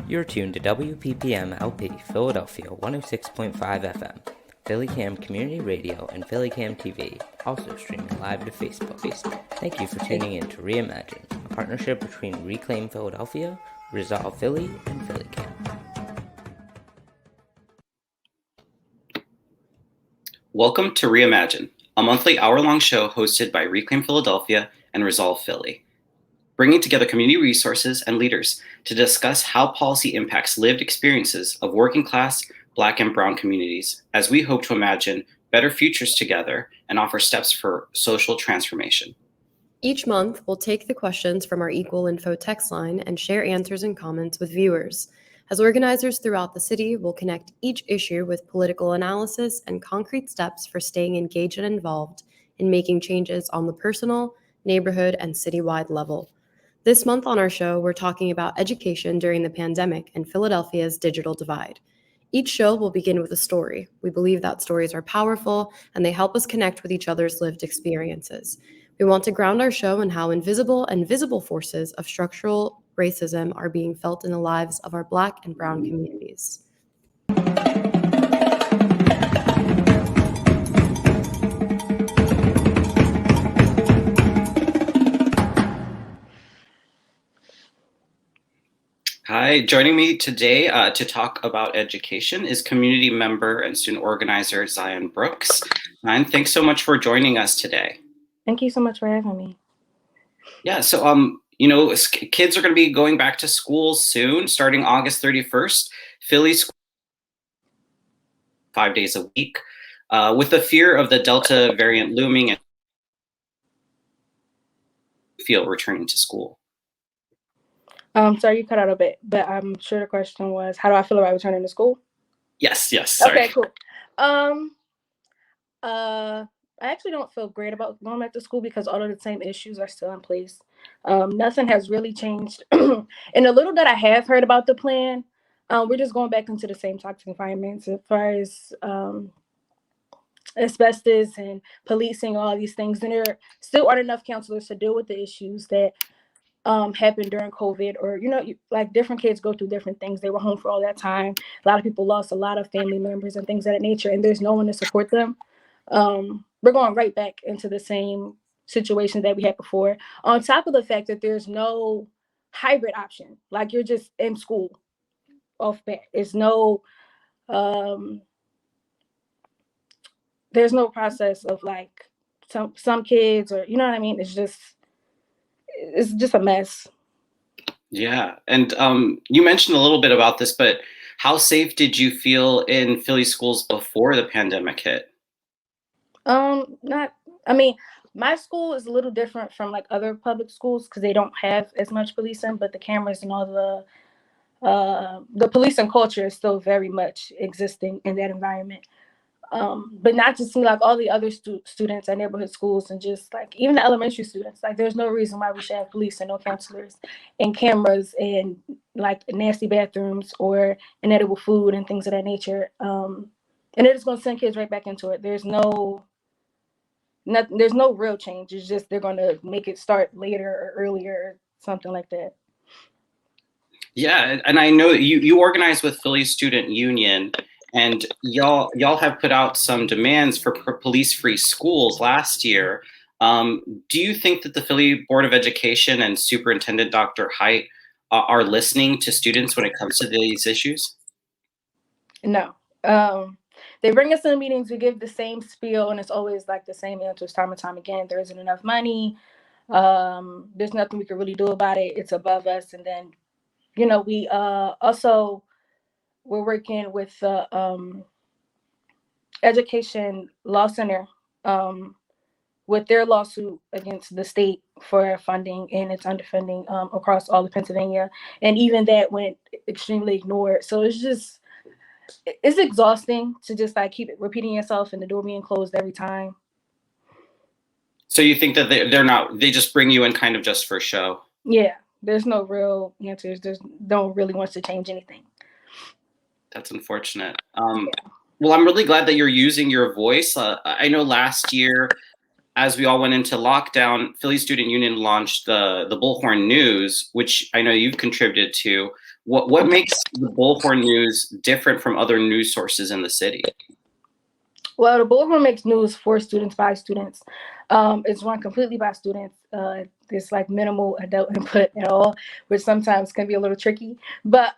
You're tuned to WPPM LP Philadelphia 106.5 FM, PhillyCam Community Radio, and PhillyCam TV, also streaming live to Facebook. Thank you for tuning in to ReImagine, a partnership between Reclaim Philadelphia, Resolve Philly, and PhillyCam. Welcome to ReImagine, a monthly hour-long show hosted by Reclaim Philadelphia and Resolve Philly, bringing together community resources and leaders to discuss how policy impacts lived experiences of working-class, Black and Brown communities, as we hope to imagine better futures together and offer steps for social transformation. Each month, we'll take the questions from our Equal Info text line and share answers and comments with viewers. As organizers throughout the city, we'll connect each issue with political analysis and concrete steps for staying engaged and involved in making changes on the personal, neighborhood, and citywide level. This month on our show, we're talking about education during the pandemic and Philadelphia's digital divide. Each show will begin with a story. We believe that stories are powerful and they help us connect with each other's lived experiences. We want to ground our show in how invisible and visible forces of structural racism are being felt in the lives of our Black and Brown communities. Hi, joining me today to talk about education is community member and student organizer Zion Brooks. Zion, thanks so much for joining us today. Thank you so much for having me. Yeah, so kids are going to be going back to school soon, starting August 31st. Philly school 5 days a week, with the fear of the Delta variant looming and feel returning to school. Sorry, you cut out a bit, but I'm sure the question was, how do I feel about returning to school? Yes, sorry. Okay, cool. I actually don't feel great about going back to school because all of the same issues are still in place. Nothing has really changed. And the little that I have heard about the plan, we're just going back into the same toxic environments as far as asbestos and policing, all these things. And there still aren't enough counselors to deal with the issues that happened during COVID, or, like different kids go through different things. They were home for all that time. A lot of people lost a lot of family members and things of that nature, and there's no one to support them. We're going right back into the same situation that we had before, on top of the fact that there's no hybrid option. Like, you're just in school off bat. There's no process of like some kids, or, you know what I mean? It's just a mess. Yeah, and you mentioned a little bit about this, but how safe did you feel in Philly schools before the pandemic hit? My school is a little different from like other public schools because they don't have as much policing, but the cameras and all the policing culture is still very much existing in that environment. But not just like all the other students at neighborhood schools, and just like even the elementary students. Like, there's no reason why we should have police and no counselors and cameras and like nasty bathrooms or inedible food and things of that nature. And they're just going to send kids right back into it. There's no real change. It's just they're going to make it start later or earlier or something like that. Yeah, and I know that you organize with Philly Student Union, and y'all have put out some demands for police-free schools last year. Do you think that the Philly Board of Education and Superintendent Dr. Haidt are listening to students when it comes to these issues? No. They bring us in meetings, we give the same spiel, and it's always like the same answers time and time again. There isn't enough money. There's nothing we can really do about it. It's above us. And then, we we're working with the Education Law Center with their lawsuit against the state for funding and its underfunding across all of Pennsylvania. And even that went extremely ignored. So it's exhausting to just like keep repeating yourself and the door being closed every time. So you think that they just bring you in kind of just for show? Yeah, there's no real answers. There's no really wants to change anything. That's unfortunate. Well, I'm really glad that you're using your voice. I know last year as we all went into lockdown, Philly Student Union launched the Bullhorn News, which I know you've contributed to. What makes the Bullhorn News different from other news sources in the city? Well, the Bullhorn makes news for students by students. It's run completely by students. There's like minimal adult input at all, which sometimes can be a little tricky. But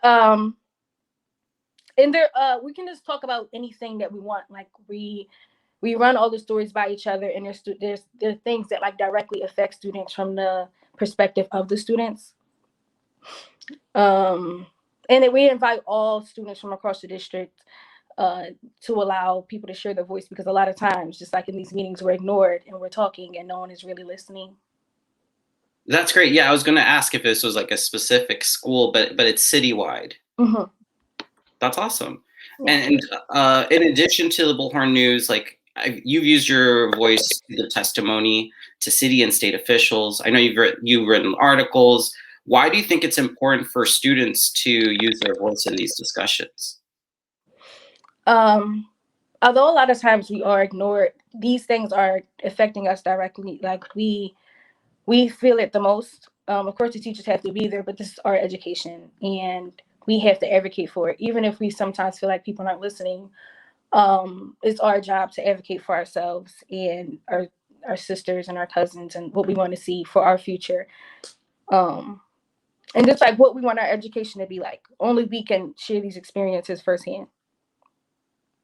in there, we can just talk about anything that we want. Like we run all the stories by each other, and there are things that like directly affect students from the perspective of the students. And then we invite all students from across the district to allow people to share their voice, because a lot of times, just like in these meetings, we're ignored and we're talking and no one is really listening. That's great. Yeah, I was going to ask if this was like a specific school, but it's citywide. Mm-hmm. That's awesome. Yeah. And in addition to the Bullhorn News, like you've used your voice to give testimony to city and state officials. I know you've written articles. Why do you think it's important for students to use their voice in these discussions? Although a lot of times we are ignored, these things are affecting us directly. Like we feel it the most. Of course, the teachers have to be there, but this is our education, and we have to advocate for it. Even if we sometimes feel like people aren't listening, it's our job to advocate for ourselves and our sisters and our cousins and what we want to see for our future. And just like what we want our education to be like. Only we can share these experiences firsthand.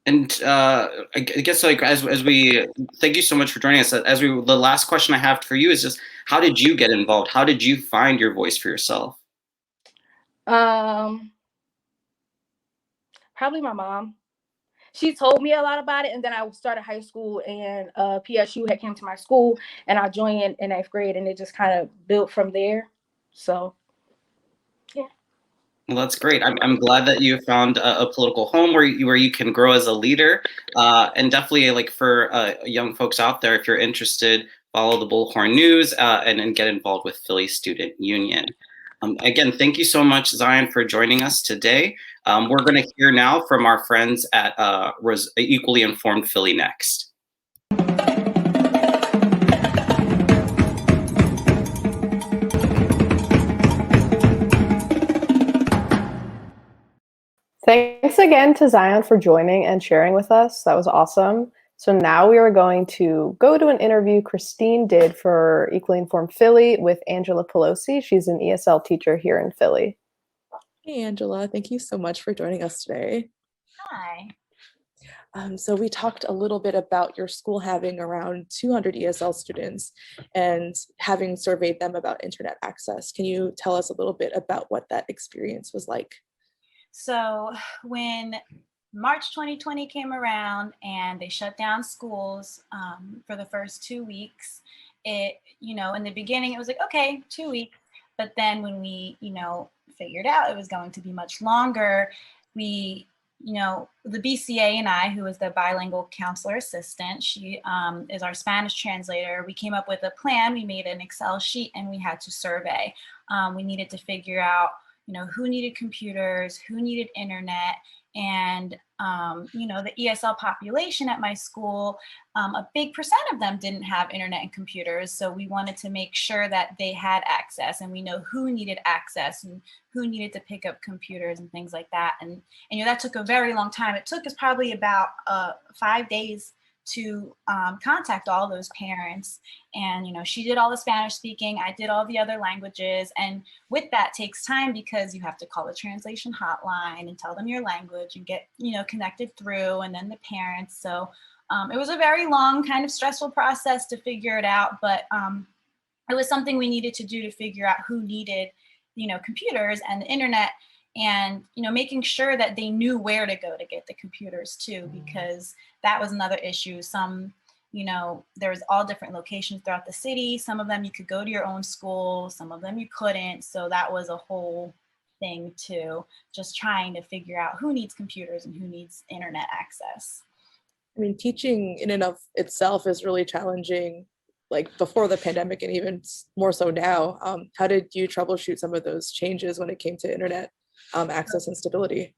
And I guess like as we thank you so much for joining us. The last question I have for you is just, how did you get involved? How did you find your voice for yourself? Probably my mom. She told me a lot about it, and then I started high school, and PSU had came to my school, and I joined in 8th grade, and it just kind of built from there. So, yeah. Well, that's great. I'm glad that you found a political home where you can grow as a leader, and definitely like for young folks out there, if you're interested, follow the Bullhorn News and get involved with Philly Student Union. Again, thank you so much, Zion, for joining us today. We're going to hear now from our friends at Equally Informed Philly Next. Thanks again to Zion for joining and sharing with us. That was awesome. So now we are going to go to an interview Kristine did for Equally Informed Philly with Angela Pelosi. She's an ESL teacher here in Philly. Hey, Angela. Thank you so much for joining us today. Hi. So we talked a little bit about your school having around 200 ESL students and having surveyed them about internet access. Can you tell us a little bit about what that experience was like? So when March 2020 came around and they shut down schools for the first 2 weeks, in the beginning it was like, okay, 2 weeks. But then when we, figured out it was going to be much longer, we, the BCA and I, who was the bilingual counselor assistant, she is our Spanish translator. We came up with a plan. We made an Excel sheet and we had to survey. We needed to figure out, who needed computers, who needed internet, and, the ESL population at my school, a big percent of them didn't have internet and computers. So we wanted to make sure that they had access, and we know who needed access and who needed to pick up computers and things like that. And that took a very long time. It took us probably about 5 days to contact all those parents. And, she did all the Spanish speaking, I did all the other languages. And with that takes time because you have to call the translation hotline and tell them your language and get, connected through, and then the parents. So it was a very long kind of stressful process to figure it out, but it was something we needed to do to figure out who needed, computers and the internet. And, making sure that they knew where to go to get the computers too, because that was another issue. Some, there was all different locations throughout the city. Some of them you could go to your own school, some of them you couldn't. So that was a whole thing too, just trying to figure out who needs computers and who needs internet access. I mean, teaching in and of itself is really challenging, like before the pandemic and even more so now. How did you troubleshoot some of those changes when it came to internet access and stability?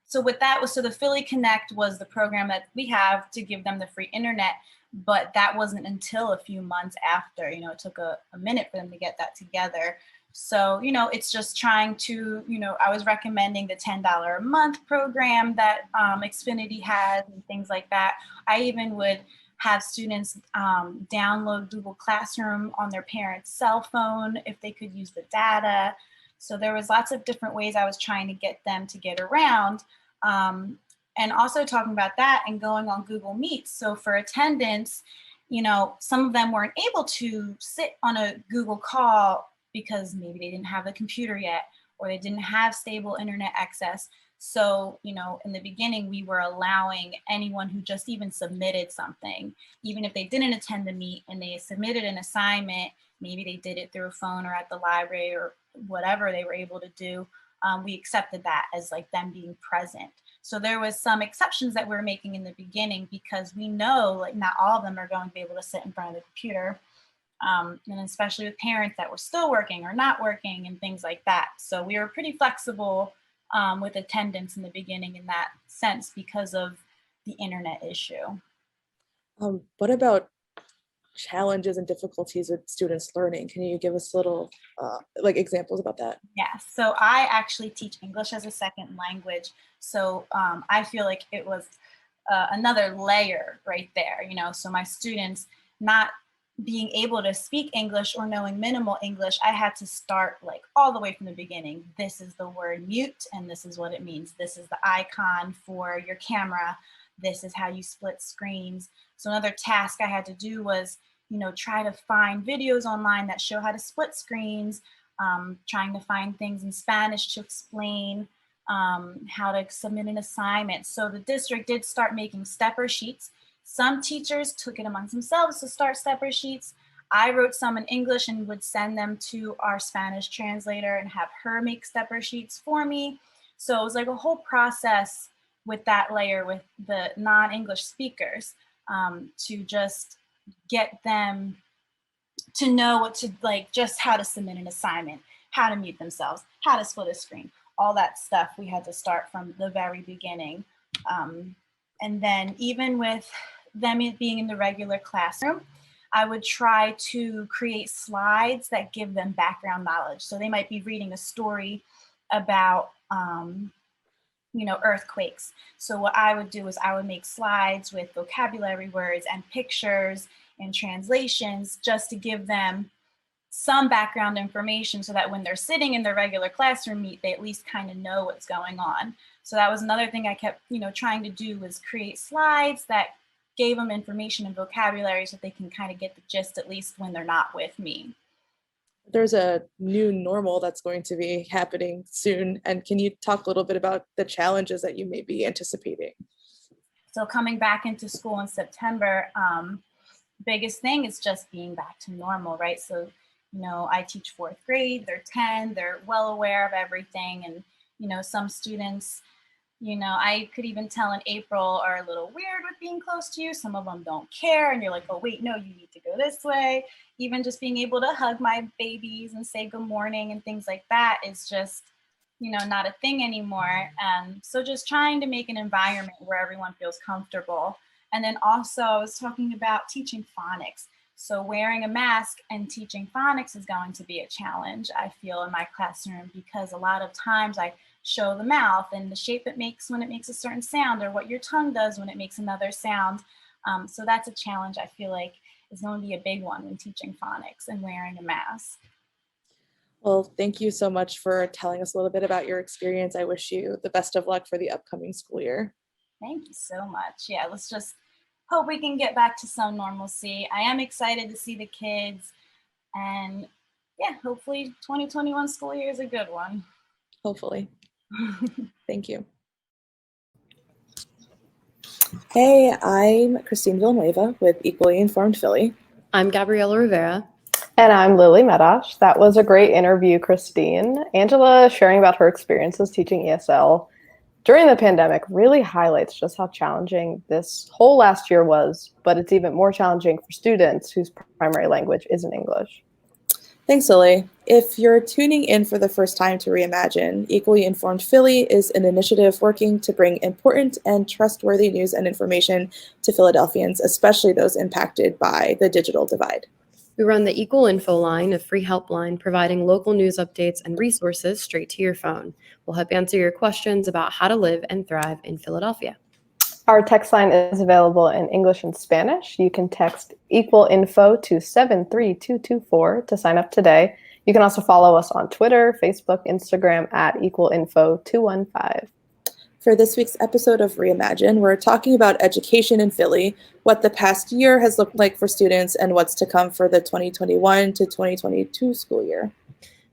So with that, so the Philly Connect was the program that we have to give them the free internet. but that wasn't until a few months after. It took a minute for them to get that together. So, it's just trying to, I was recommending the $10 a month program that Xfinity has and things like that. I even would have students download Google Classroom on their parents' cell phone if they could use the data. So there was lots of different ways I was trying to get them to get around. And also talking about that and going on Google Meets. So for attendance, some of them weren't able to sit on a Google call because maybe they didn't have the computer yet, or they didn't have stable internet access. So, in the beginning, we were allowing anyone who just even submitted something, even if they didn't attend the meet and they submitted an assignment, maybe they did it through a phone or at the library or whatever they were able to do, we accepted that as like them being present. So there was some exceptions that we were making in the beginning because we know like not all of them are going to be able to sit in front of the computer. And especially with parents that were still working or not working and things like that. So we were pretty flexible with attendance in the beginning in that sense because of the internet issue. What about challenges and difficulties with students learning? Can you give us little examples about that? Yeah, so I actually teach English as a second language. So I feel like it was another layer right there, so my students not being able to speak English or knowing minimal English, I had to start like all the way from the beginning. This is the word mute, and this is what it means. This is the icon for your camera. This is how you split screens. So another task I had to do was, try to find videos online that show how to split screens, trying to find things in Spanish to explain how to submit an assignment. So the district did start making stepper sheets. Some teachers took it amongst themselves to start stepper sheets. I wrote some in English and would send them to our Spanish translator and have her make stepper sheets for me. So it was like a whole process with that layer with the non-English speakers to just get them to know what to like, just how to submit an assignment, how to mute themselves, how to split a screen, all that stuff we had to start from the very beginning. And then even with them being in the regular classroom, I would try to create slides that give them background knowledge. So they might be reading a story about, earthquakes. So what I would do is I would make slides with vocabulary words and pictures and translations just to give them some background information so that when they're sitting in their regular classroom meet, they at least kind of know what's going on. So that was another thing I kept, trying to do was create slides that gave them information and vocabulary so they can kind of get the gist at least when they're not with me. There's a new normal that's going to be happening soon. And can you talk a little bit about the challenges that you may be anticipating? So coming back into school in September, biggest thing is just being back to normal, right? So I teach fourth grade, they're 10, they're well aware of everything. And, some students, I could even tell in April are a little weird with being close to you. Some of them don't care. And you're like, oh, wait, no, you need to go this way. Even just being able to hug my babies and say good morning and things like that is just, not a thing anymore. So just trying to make an environment where everyone feels comfortable. And then also I was talking about teaching phonics. So wearing a mask and teaching phonics is going to be a challenge, I feel, in my classroom, because a lot of times I show the mouth and the shape it makes when it makes a certain sound, or what your tongue does when it makes another sound. So that's a challenge I feel like is going to be a big one when teaching phonics and wearing a mask. Well, thank you so much for telling us a little bit about your experience. I wish you the best of luck for the upcoming school year. Thank you so much. Yeah, let's just hope we can get back to some normalcy. I am excited to see the kids, and yeah, hopefully 2021 school year is a good one. Hopefully. Thank you. Hey, I'm Kristine Villanueva with Equally Informed Philly. I'm Gabriela Rivera. And I'm Lily Medosch. That was a great interview, Kristine. Angela sharing about her experiences teaching ESL during the pandemic really highlights just how challenging this whole last year was, but it's even more challenging for students whose primary language isn't English. Thanks, Lily. If you're tuning in for the first time to ReImagine, Equally Informed Philly is an initiative working to bring important and trustworthy news and information to Philadelphians, especially those impacted by the digital divide. We run the Equal Info Line, a free helpline providing local news updates and resources straight to your phone. We'll help answer your questions about how to live and thrive in Philadelphia. Our text line is available in English and Spanish. You can text Equal Info to 73224 to sign up today. You can also follow us on Twitter, Facebook, Instagram at Equal Info 215. For this week's episode of ReImagine, we're talking about education in Philly, what the past year has looked like for students, and what's to come for the 2021 to 2022 school year.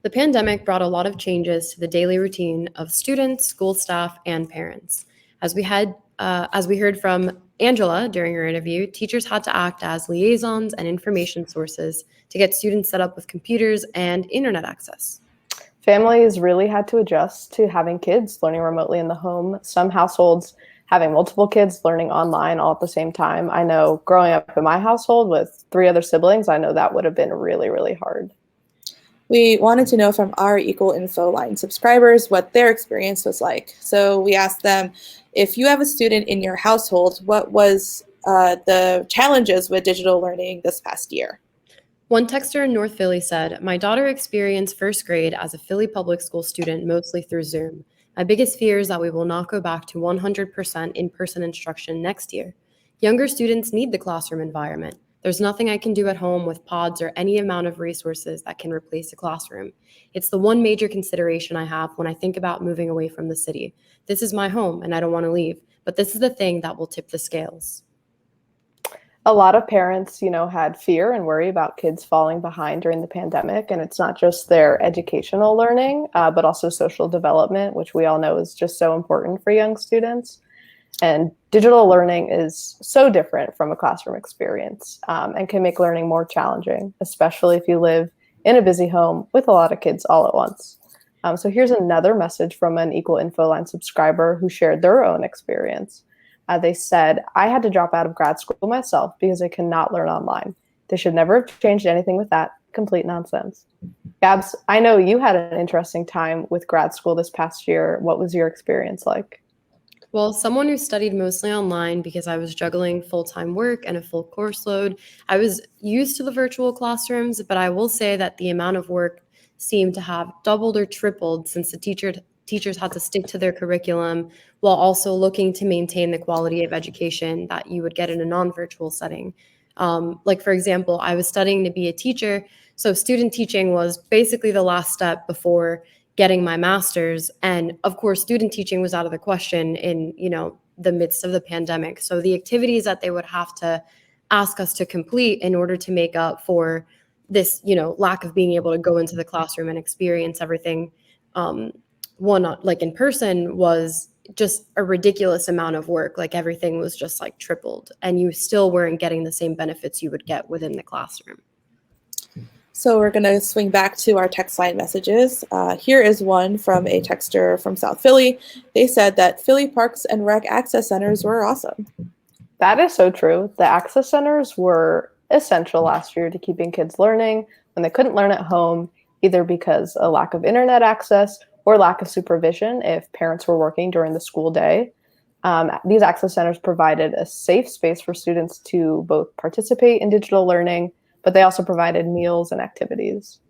The pandemic brought a lot of changes to the daily routine of students, school staff, and parents. As we heard from Angela during her interview, teachers had to act as liaisons and information sources to get students set up with computers and internet access. Families really had to adjust to having kids learning remotely in the home. Some households having multiple kids learning online all at the same time. I know growing up in my household with 3 other siblings, I know that would have been really, really hard. We wanted to know from our Equal Info Line subscribers what their experience was like. So we asked them, if you have a student in your household, what was the challenges with digital learning this past year? One texter in North Philly said, "My daughter experienced first grade as a Philly public school student mostly through Zoom. My biggest fear is that we will not go back to 100% in-person instruction next year. Younger students need the classroom environment. There's nothing I can do at home with pods or any amount of resources that can replace a classroom. It's the one major consideration I have when I think about moving away from the city. This is my home and I don't want to leave, but this is the thing that will tip the scales." A lot of parents, had fear and worry about kids falling behind during the pandemic. And it's not just their educational learning, but also social development, which we all know is just so important for young students. And digital learning is so different from a classroom experience and can make learning more challenging, especially if you live in a busy home with a lot of kids all at once. So here's another message from an Equal Info Line subscriber who shared their own experience. They said, "I had to drop out of grad school myself because I cannot learn online. They should never have changed anything with that. Complete nonsense." Gabs, I know you had an interesting time with grad school this past year. What was your experience like? Well, someone who studied mostly online because I was juggling full-time work and a full course load, I was used to the virtual classrooms, but I will say that the amount of work seemed to have doubled or tripled since the teachers had to stick to their curriculum while also looking to maintain the quality of education that you would get in a non-virtual setting. Like, for example, I was studying to be a teacher, so student teaching was basically the last step before getting my master's. And of course, student teaching was out of the question in, the midst of the pandemic. So the activities that they would have to ask us to complete in order to make up for this, lack of being able to go into the classroom and experience everything like in person was just a ridiculous amount of work. Like everything was just like tripled and you still weren't getting the same benefits you would get within the classroom. So we're going to swing back to our text line messages. Here is one from a texter from South Philly. They said that Philly Parks and Rec Access Centers were awesome. That is so true. The access centers were essential last year to keeping kids learning when they couldn't learn at home, either because of lack of internet access or lack of supervision if parents were working during the school day. These access centers provided a safe space for students to both participate in digital learning, but they also provided meals and activities.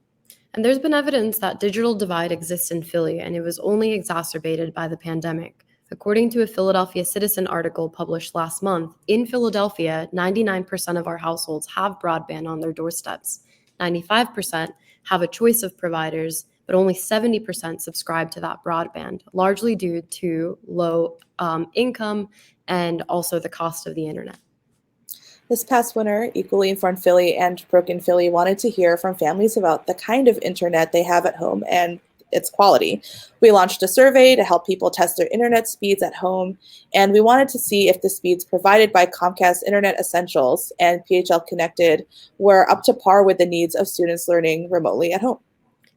And there's been evidence that digital divide exists in Philly, and it was only exacerbated by the pandemic. According to a Philadelphia Citizen article published last month, in Philadelphia, 99% of our households have broadband on their doorsteps. 95% have a choice of providers, but only 70% subscribe to that broadband, largely due to low income and also the cost of the internet. This past winter, Equally Informed Philly and Broken Philly wanted to hear from families about the kind of internet they have at home and its quality. We launched a survey to help people test their internet speeds at home, and we wanted to see if the speeds provided by Comcast Internet Essentials and PHL Connected were up to par with the needs of students learning remotely at home.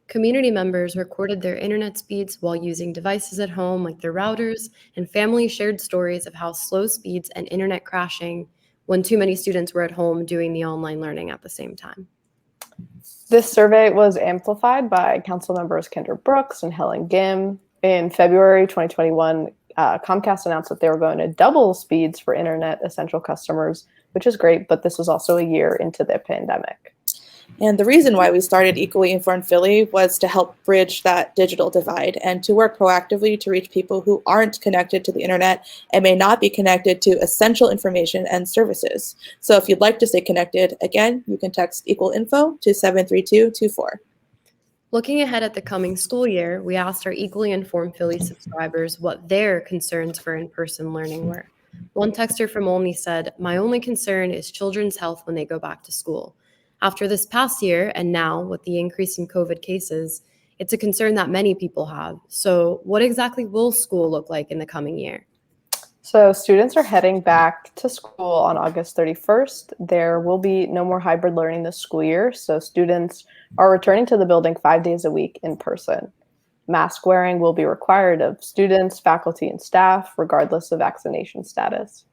Community members recorded their internet speeds while using devices at home like their routers, and families shared stories of how slow speeds and internet crashing when too many students were at home doing the online learning at the same time. This survey was amplified by council members Kendra Brooks and Helen Gim. In February 2021, Comcast announced that they were going to double speeds for internet essential customers, which is great, but this was also a year into the pandemic. And the reason why we started Equally Informed Philly was to help bridge that digital divide and to work proactively to reach people who aren't connected to the internet and may not be connected to essential information and services. So if you'd like to stay connected, again, you can text Equal Info to 73224. Looking ahead at the coming school year, we asked our Equally Informed Philly subscribers what their concerns for in-person learning were. One texter from Olney said, "My only concern is children's health when they go back to school. After this past year, and now with the increase in COVID cases, it's a concern that many people have. So what exactly will school look like in the coming year?" So students are heading back to school on August 31st. There will be no more hybrid learning this school year, so students are returning to the building 5 days a week in person. Mask wearing will be required of students, faculty, and staff, regardless of vaccination status.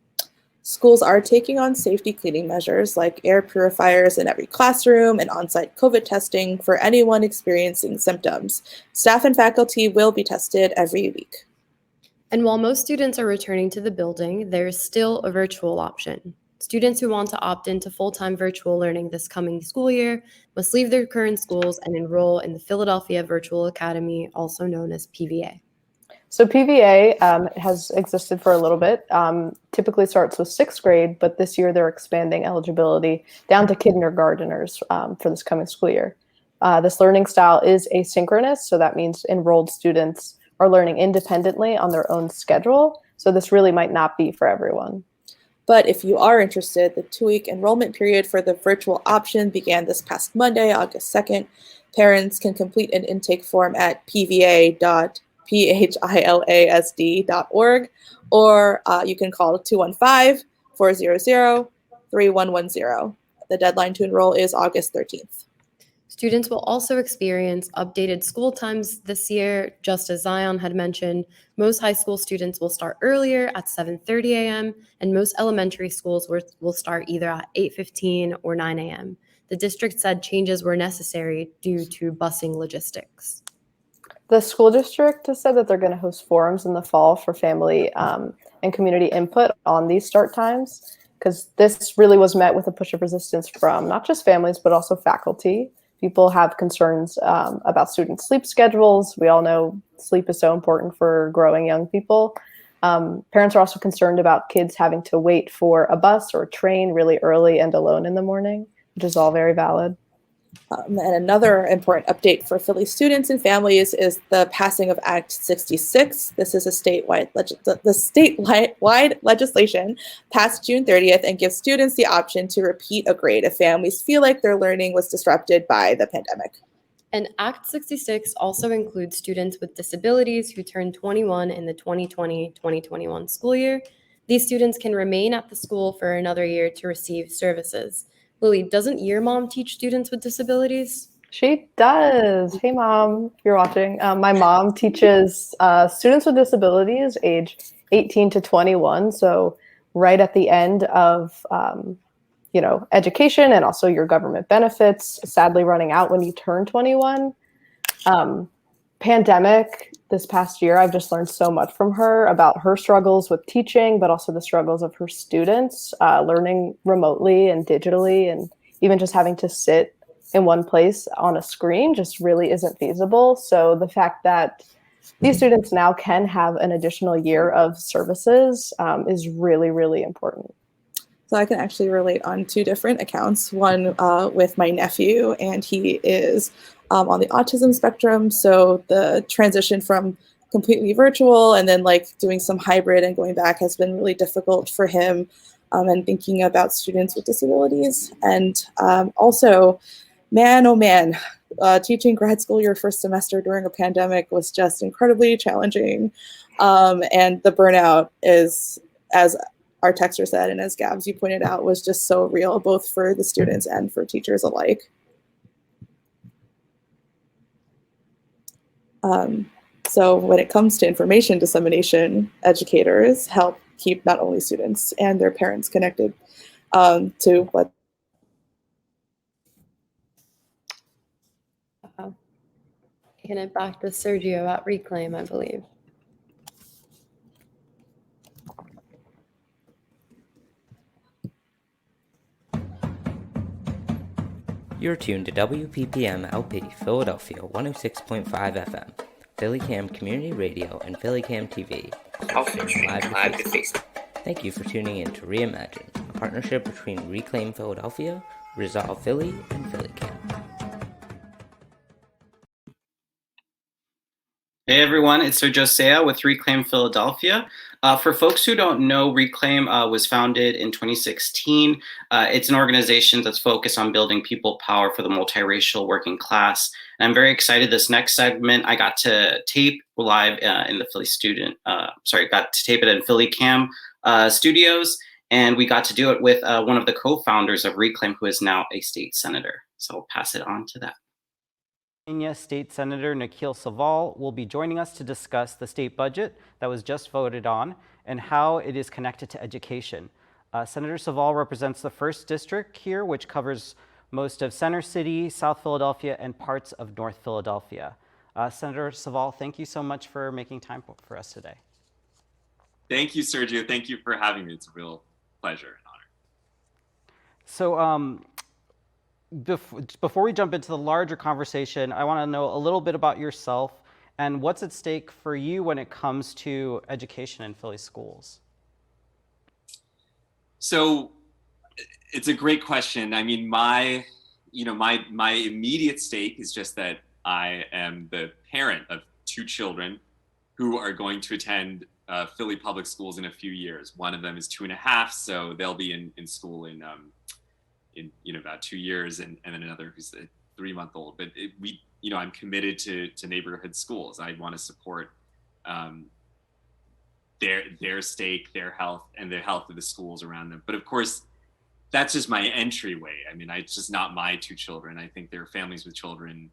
Schools are taking on safety cleaning measures like air purifiers in every classroom and on-site COVID testing for anyone experiencing symptoms. Staff and faculty will be tested every week. And while most students are returning to the building, there is still a virtual option. Students who want to opt into full-time virtual learning this coming school year must leave their current schools and enroll in the Philadelphia Virtual Academy, also known as PVA. So PVA has existed for a little bit, typically starts with 6th grade, but this year they're expanding eligibility down to kindergarteners for this coming school year. This learning style is asynchronous, so that means enrolled students are learning independently on their own schedule. So this really might not be for everyone. But if you are interested, the 2-week enrollment period for the virtual option began this past Monday, August 2nd. Parents can complete an intake form at pva.philasd.org, or you can call 215-400-3110. The deadline to enroll is August 13th. Students will also experience updated school times this year. Just as Zion had mentioned, most high school students will start earlier at 7:30 a.m., and most elementary schools will start either at 8:15 or 9 a.m. The district said changes were necessary due to busing logistics. The school district has said that they're going to host forums in the fall for family and community input on these start times, because this really was met with a push of resistance from not just families, but also faculty. People have concerns about student sleep schedules. We all know sleep is so important for growing young people. Parents are also concerned about kids having to wait for a bus or a train really early and alone in the morning, which is all very valid. And another important update for Philly students and families is the passing of Act 66. This is a statewide legislation passed June 30th and gives students the option to repeat a grade if families feel like their learning was disrupted by the pandemic. And Act 66 also includes students with disabilities who turn 21 in the 2020-2021 school year. These students can remain at the school for another year to receive services. Lily, doesn't your mom teach students with disabilities? She does. Hey, Mom, if you're watching. My mom teaches students with disabilities age 18 to 21, so right at the end of education and also your government benefits, sadly running out when you turn 21. Pandemic this past year, I've just learned so much from her about her struggles with teaching, but also the struggles of her students, learning remotely and digitally, and even just having to sit in one place on a screen just really isn't feasible. So the fact that these students now can have an additional year of services is really, really important. So I can actually relate on 2 different accounts, one with my nephew, and he is on the autism spectrum. So the transition from completely virtual and then like doing some hybrid and going back has been really difficult for him, and thinking about students with disabilities. And also, man, oh man, teaching grad school your first semester during a pandemic was just incredibly challenging. And the burnout is, as our texter said, and as Gabs, you pointed out, was just so real, both for the students and for teachers alike. So when it comes to information dissemination, educators help keep not only students and their parents connected to what. kicking it back to Sergio at Reclaim, I believe. You're tuned to WPPM LP Philadelphia 106.5 FM, PhillyCam Community Radio, and PhillyCam TV. Also live to Facebook. Thank you for tuning in to ReImagine, a partnership between Reclaim Philadelphia, Resolve Philly, and PhillyCam. Hey everyone, it's Sergio with Reclaim Philadelphia. For folks who don't know, Reclaim was founded in 2016. It's an organization that's focused on building people power for the multiracial working class. And I'm very excited this next segment I got to tape live in the got to tape it in PhillyCam studios. And we got to do it with one of the co-founders of Reclaim, who is now a state senator. So I'll pass it on to that. State Senator Nikil Saval will be joining us to discuss the state budget that was just voted on and how it is connected to education. Senator Saval represents the 1st District here, which covers most of Center City, South Philadelphia, and parts of North Philadelphia. Senator Saval, thank you so much for making time for us today. Thank you, Sergio. Thank you for having me. It's a real pleasure and honor. So, before we jump into the larger conversation, I want to know a little bit about yourself and what's at stake for you when it comes to education in Philly schools. So it's a great question. I mean, my immediate stake is just that I am the parent of 2 children who are going to attend Philly public schools in a few years. One of them is 2.5, so they'll be in school in about 2 years, and then another who's a 3-month-old. But I'm committed to neighborhood schools. I want to support their stake, their health, and the health of the schools around them. But of course, that's just my entryway. I mean, it's just not my 2 children. I think there are families with children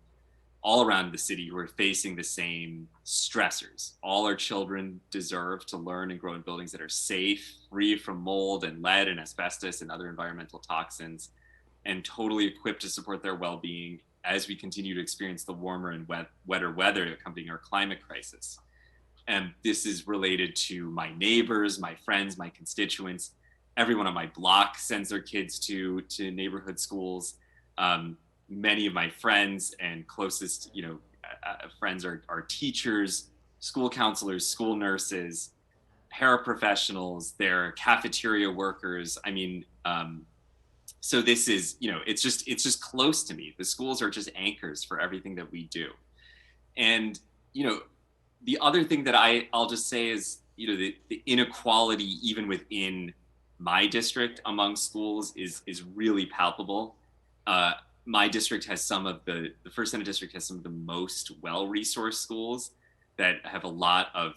all around the city who are facing the same stressors. All our children deserve to learn and grow in buildings that are safe, free from mold and lead and asbestos and other environmental toxins, and totally equipped to support their well-being as we continue to experience the warmer and wetter weather accompanying our climate crisis. And this is related to my neighbors, my friends, my constituents. Everyone on my block sends their kids to neighborhood schools. Many of my friends and closest, friends are teachers, school counselors, school nurses, paraprofessionals, they're cafeteria workers. I mean, so this is, it's just close to me. The schools are just anchors for everything that we do. And, the other thing that I'll just say is, the inequality even within my district among schools is really palpable. My district has the 1st Senate District has some of the most well-resourced schools that have a lot of,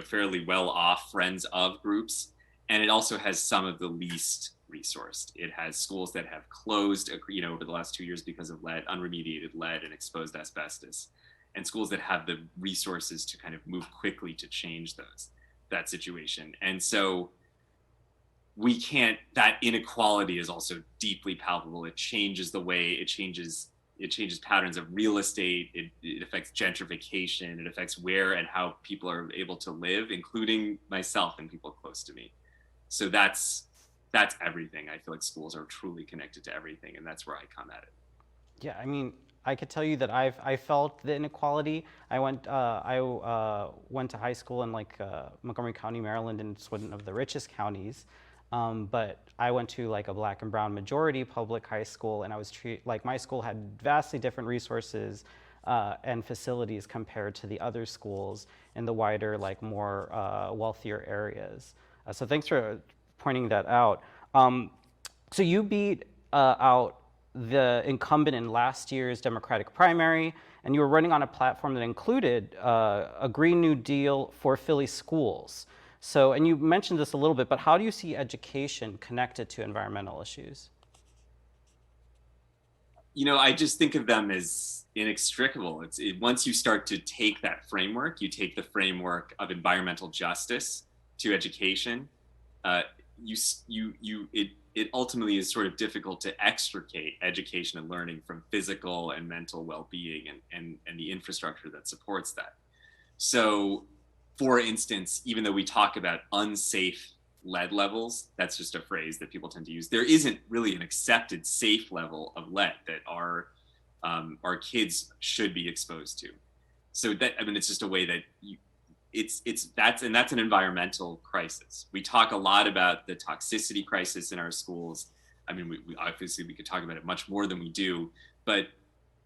fairly well-off friends of groups. And it also has some of the least resourced. It has schools that have closed, over the last 2 years because of unremediated lead and exposed asbestos, and schools that have the resources to kind of move quickly to change that situation. And so that inequality is also deeply palpable. It changes it changes patterns of real estate. It affects gentrification. It affects where and how people are able to live, including myself and people close to me. So that's everything. I feel like schools are truly connected to everything, and that's where I come at it. Yeah, I mean, I could tell you that I felt the inequality. I went to high school in Montgomery County, Maryland, and it's one of the richest counties. But I went to a Black and brown majority public high school, and I was my school had vastly different resources and facilities compared to the other schools in the wider, more wealthier areas. So thanks for pointing that out. So you beat out the incumbent in last year's Democratic primary, and you were running on a platform that included a Green New Deal for Philly schools. So, and you mentioned this a little bit, but how do you see education connected to environmental issues? I just think of them as inextricable. Once you start to take that framework, you take the framework of environmental justice to education, it ultimately is sort of difficult to extricate education and learning from physical and mental well-being and the infrastructure that supports that. So, for instance, even though we talk about unsafe lead levels, that's just a phrase that people tend to use, there isn't really an accepted safe level of lead that our kids should be exposed to. So that, I mean, it's just a way that that's an environmental crisis. We talk a lot about the toxicity crisis in our schools. I mean, we obviously we could talk about it much more than we do, but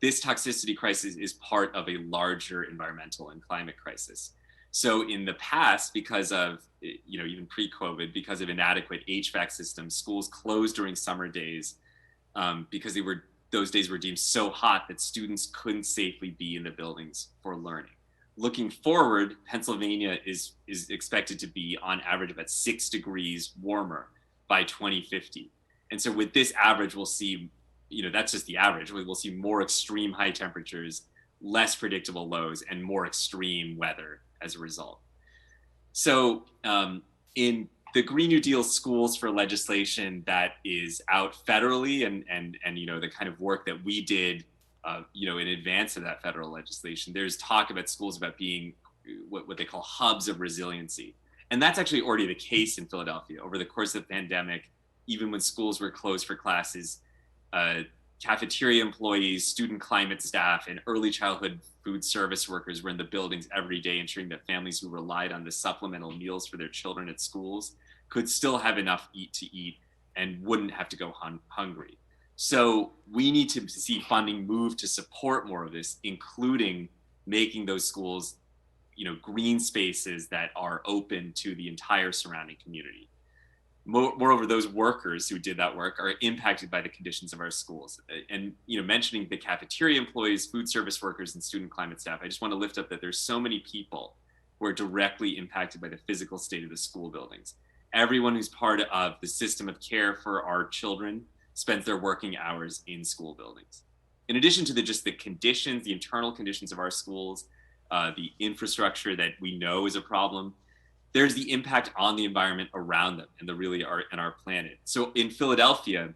this toxicity crisis is part of a larger environmental and climate crisis. So in the past, because of, even pre-COVID, because of inadequate HVAC systems, schools closed during summer days because those days were deemed so hot that students couldn't safely be in the buildings for learning. Looking forward, Pennsylvania is expected to be on average about 6 degrees warmer by 2050. And so with this average, we'll see, that's just the average. We'll see more extreme high temperatures, less predictable lows, and more extreme weather as a result. So in the Green New Deal schools for legislation that is out federally and the kind of work that we did in advance of that federal legislation, there's talk about schools about being what they call hubs of resiliency. And that's actually already the case in Philadelphia. Over the course of the pandemic, even when schools were closed for classes, cafeteria employees, student climate staff, and early childhood food service workers were in the buildings every day, ensuring that families who relied on the supplemental meals for their children at schools could still have enough to eat and wouldn't have to go hungry. So we need to see funding move to support more of this, including making those schools, green spaces that are open to the entire surrounding community. Moreover, those workers who did that work are impacted by the conditions of our schools. And mentioning the cafeteria employees, food service workers, and student climate staff, I just want to lift up that there's so many people who are directly impacted by the physical state of the school buildings. Everyone who's part of the system of care for our children spends their working hours in school buildings. In addition to the conditions, the internal conditions of our schools, the infrastructure that we know is a problem, there's the impact on the environment around them and our planet. So in Philadelphia,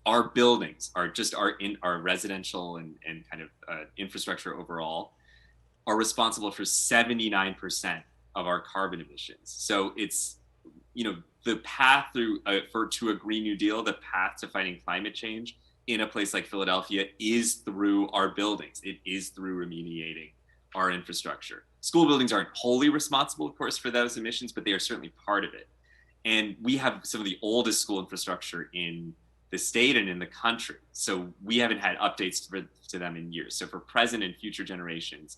our buildings our residential and kind of infrastructure overall are responsible for 79% of our carbon emissions. So it's, the path to a Green New Deal, the path to fighting climate change in a place like Philadelphia is through our buildings. It is through remediating our infrastructure. School buildings aren't wholly responsible, of course, for those emissions, but they are certainly part of it. And we have some of the oldest school infrastructure in the state and in the country. So we haven't had updates to them in years. So for present and future generations,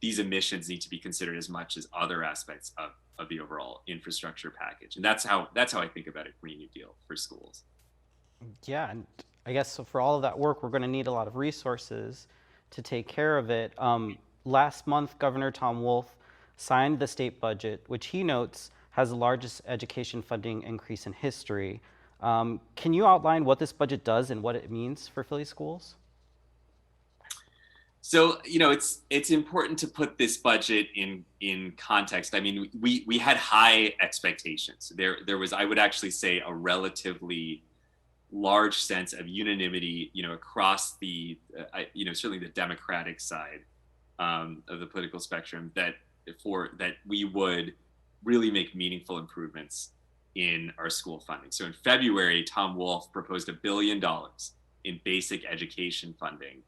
these emissions need to be considered as much as other aspects of the overall infrastructure package. And that's how I think about a Green New Deal for schools. Yeah, and I guess so for all of that work, we're going to need a lot of resources to take care of it. Last month, Governor Tom Wolf signed the state budget, which he notes has the largest education funding increase in history. Can you outline what this budget does and what it means for Philly schools? So, it's important to put this budget in context. I mean, we had high expectations. There was, I would actually say, a relatively large sense of unanimity, across the, certainly the Democratic side of the political spectrum, that we would really make meaningful improvements in our school funding. So in February, Tom Wolf proposed $1 billion in basic education funding,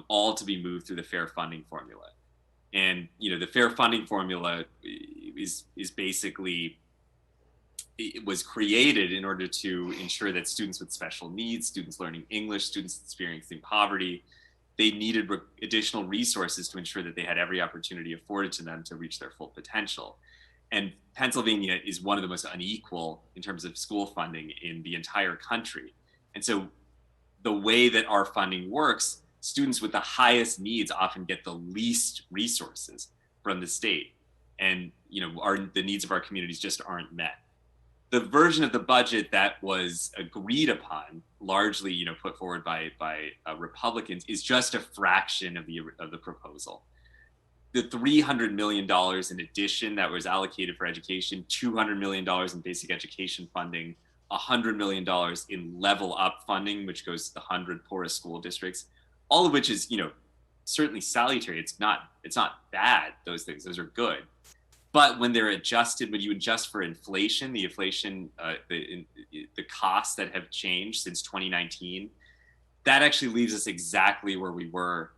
all to be moved through the fair funding formula. And the fair funding formula is basically, it was created in order to ensure that students with special needs, students learning English, students experiencing poverty, they needed additional resources to ensure that they had every opportunity afforded to them to reach their full potential. And Pennsylvania is one of the most unequal in terms of school funding in the entire country. And so the way that our funding works, students with the highest needs often get the least resources from the state. And the needs of our communities just aren't met. The version of the budget that was agreed upon, largely put forward by Republicans, is just a fraction of the proposal. The $300 million in addition that was allocated for education, $200 million in basic education funding, $100 million in level up funding, which goes to the 100 poorest school districts, all of which is, certainly salutary. It's not bad, those things, those are good. But when they're adjusted, when you adjust for inflation, the costs that have changed since 2019, that actually leaves us exactly where we were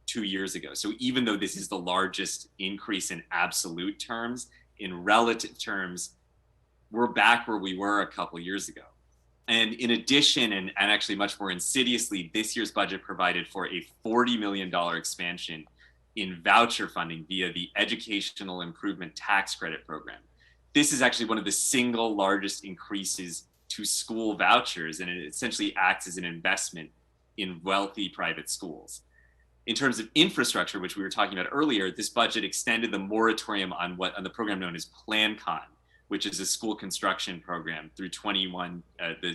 2 years ago. So even though this is the largest increase in absolute terms, in relative terms, we're back where we were a couple years ago. And in addition, and actually much more insidiously, this year's budget provided for a $40 million expansion in voucher funding via the Educational Improvement Tax Credit Program. This is actually one of the single largest increases to school vouchers, and it essentially acts as an investment in wealthy private schools. In terms of infrastructure, which we were talking about earlier, this budget extended the moratorium on the program known as PlanCon, which is a school construction program through the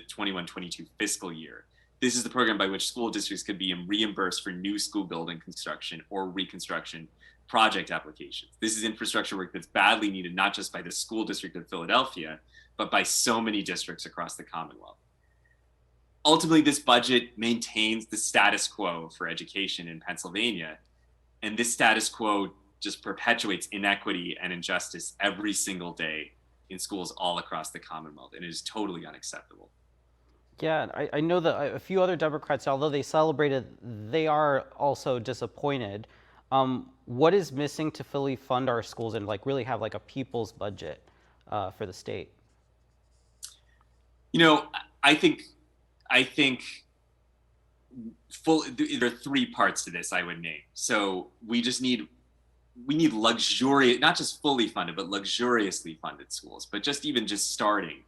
21-22 fiscal year. This is the program by which school districts could be reimbursed for new school building construction or reconstruction project applications. This is infrastructure work that's badly needed, not just by the school district of Philadelphia, but by so many districts across the Commonwealth. Ultimately, this budget maintains the status quo for education in Pennsylvania, and this status quo just perpetuates inequity and injustice every single day in schools all across the Commonwealth, and it is totally unacceptable. Yeah, I know that a few other Democrats, although they celebrated, they are also disappointed. What is missing to fully fund our schools and really have a people's budget for the state? I think there are three parts to this I would name. So we need luxurious, not just fully funded, but luxuriously funded schools. But just starting,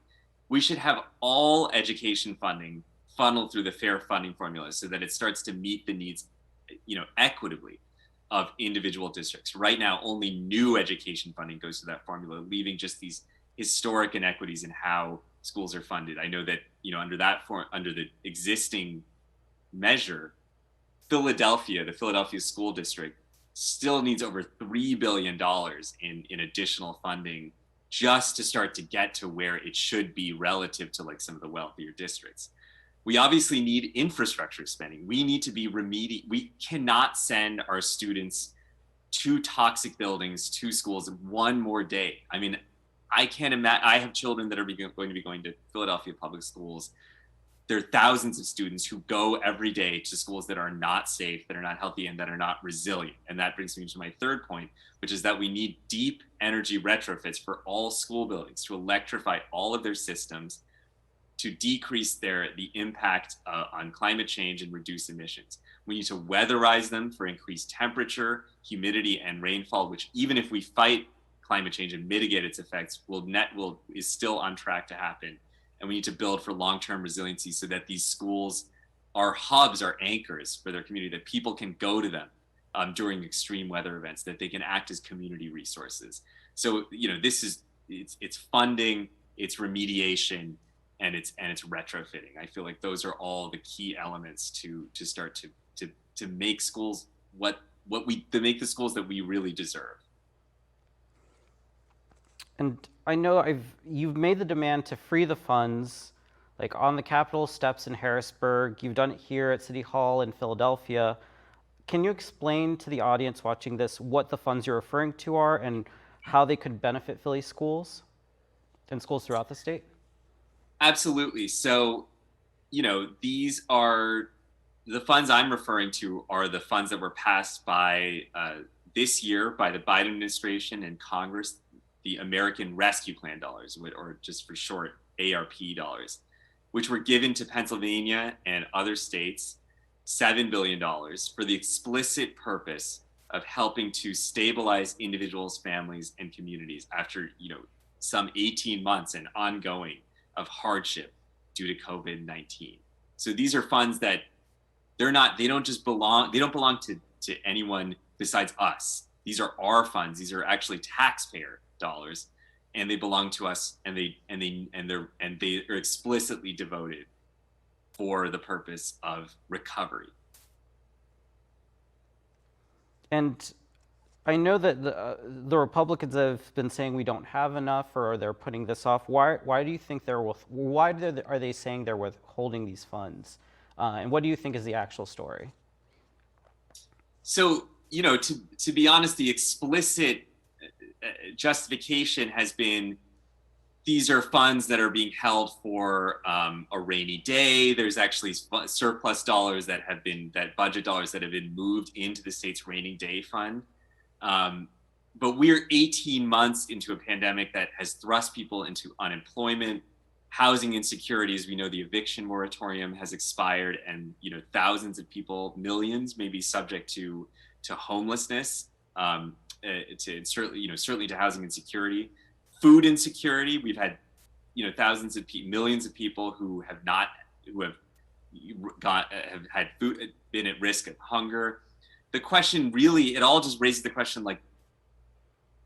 we should have all education funding funneled through the fair funding formula so that it starts to meet the needs, equitably of individual districts. Right now, only new education funding goes to that formula, leaving just these historic inequities in how schools are funded. I know that, under the existing measure, the Philadelphia school district still needs over $3 billion in additional funding just to start to get to where it should be relative to some of the wealthier districts. We obviously need infrastructure spending. We need to be we cannot send our students to toxic buildings, to schools one more day. I mean, I can't imagine. I have children that are going to be going to Philadelphia public schools. There are thousands of students who go every day to schools that are not safe, that are not healthy, and that are not resilient. And that brings me to my third point, which is that we need deep energy retrofits for all school buildings to electrify all of their systems, to decrease the impact on climate change and reduce emissions. We need to weatherize them for increased temperature, humidity, and rainfall, which even if we fight climate change and mitigate its effects, is still on track to happen. And we need to build for long-term resiliency so that these schools are hubs, are anchors for their community, that people can go to them during extreme weather events, that they can act as community resources. So, it's funding, it's remediation, and it's retrofitting. I feel like those are all the key elements to start to make schools to make the schools that we really deserve. And I know you've made the demand to free the funds, on the Capitol steps in Harrisburg. You've done it here at City Hall in Philadelphia. Can you explain to the audience watching this what the funds you're referring to are and how they could benefit Philly schools and schools throughout the state? Absolutely. So, these are the funds I'm referring to are the funds that were passed by this year by the Biden administration and Congress, the American Rescue Plan dollars, or just for short, ARP dollars, which were given to Pennsylvania and other states, $7 billion for the explicit purpose of helping to stabilize individuals, families, and communities after, some 18 months and ongoing of hardship due to COVID-19. So these are funds that they don't belong to anyone besides us. These are our funds. These are actually taxpayer dollars, and they belong to us, and they are explicitly devoted for the purpose of recovery. And I know that the Republicans have been saying we don't have enough, or they're putting this off. Why do you think are they saying they're withholding these funds? And what do you think is the actual story? So, to be honest, the explicit justification has been these are funds that are being held for a rainy day. There's actually surplus dollars budget dollars that have been moved into the state's rainy day fund. But we're 18 months into a pandemic that has thrust people into unemployment, housing insecurity. As we know, the eviction moratorium has expired, and thousands of people, millions, may be subject to homelessness, to certainly to housing insecurity, food insecurity. We've had thousands of millions of people who have had food, been at risk of hunger. The question really, it all just raises the question, like,